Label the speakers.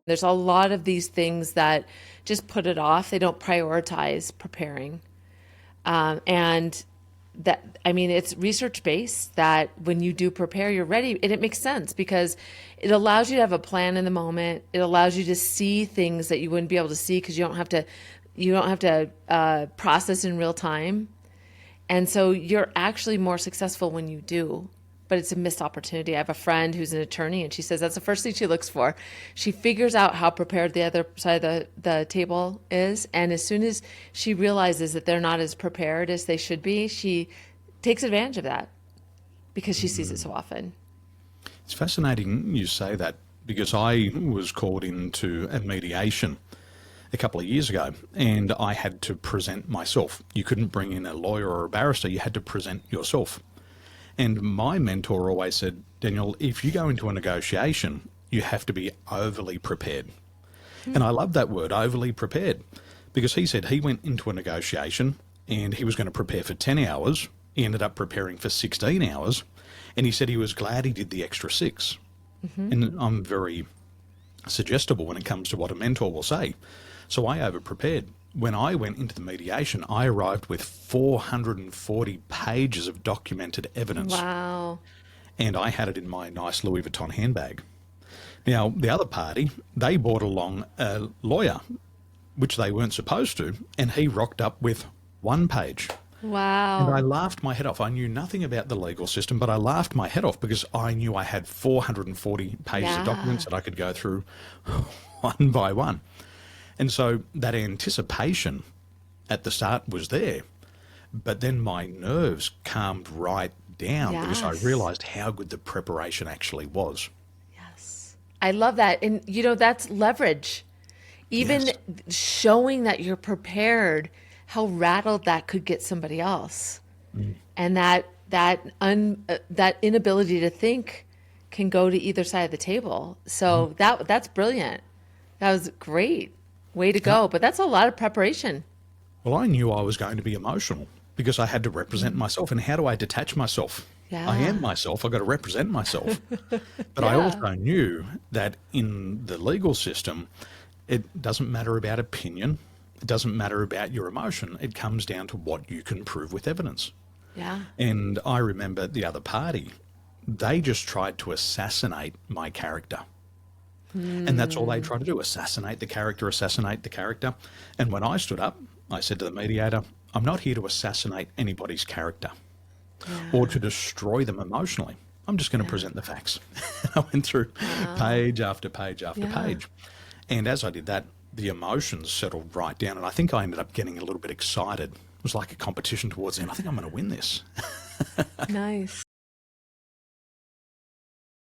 Speaker 1: There's a lot of these things that just put it off. They don't prioritize preparing. And that, I mean, it's research based that when you do prepare, you're ready. And it makes sense because it allows you to have a plan in the moment. It allows you to see things that you wouldn't be able to see because you don't have to process in real time. And so you're actually more successful when you do, but it's a missed opportunity. I have a friend who's an attorney, and she says that's the first thing she looks for. She figures out how prepared the other side of the table is. And as soon as she realizes that they're not as prepared as they should be, she takes advantage of that because she sees it so often.
Speaker 2: It's fascinating you say that because I was called into a mediation a couple of years ago and I had to present myself. You couldn't bring in a lawyer or a barrister, you had to present yourself. And my mentor always said, Daniel, if you go into a negotiation, you have to be overly prepared. And I love that word, overly prepared, because he said he went into a negotiation and he was going to prepare for 10 hours. He ended up preparing for 16 hours. And he said he was glad he did the extra 6. And I'm very suggestible when it comes to what a mentor will say. So I over-prepared. When I went into the mediation, I arrived with 440 pages of documented evidence.
Speaker 1: Wow.
Speaker 2: And I had it in my nice Louis Vuitton handbag. Now, the other party, they brought along a lawyer, which they weren't supposed to, and he rocked up with 1 page.
Speaker 1: Wow.
Speaker 2: And I laughed my head off. I knew nothing about the legal system, but I laughed my head off because I knew I had 440 pages of documents that I could go through one by one. And so that anticipation at the start was there, but then my nerves calmed right down because I realized how good the preparation actually was.
Speaker 1: Yes. I love that. And, that's leverage. Even showing that you're prepared, how rattled that could get somebody else. And that inability to think can go to either side of the table. So that's brilliant. That was great. Way to go. But that's a lot of preparation.
Speaker 2: Well, I knew I was going to be emotional because I had to represent myself. And how do I detach myself?
Speaker 1: Yeah.
Speaker 2: I am myself. I've got to represent myself. But I also knew that in the legal system, it doesn't matter about opinion. It doesn't matter about your emotion. It comes down to what you can prove with evidence.
Speaker 1: Yeah.
Speaker 2: And I remember the other party, they just tried to assassinate my character. And that's all they tried to do, assassinate the character, assassinate the character. And when I stood up, I said to the mediator, I'm not here to assassinate anybody's character or to destroy them emotionally. I'm just going to present the facts. I went through page after page after page. And as I did that, the emotions settled right down. And I think I ended up getting a little bit excited. It was like a competition towards the end. I think I'm going to win this.
Speaker 1: Nice.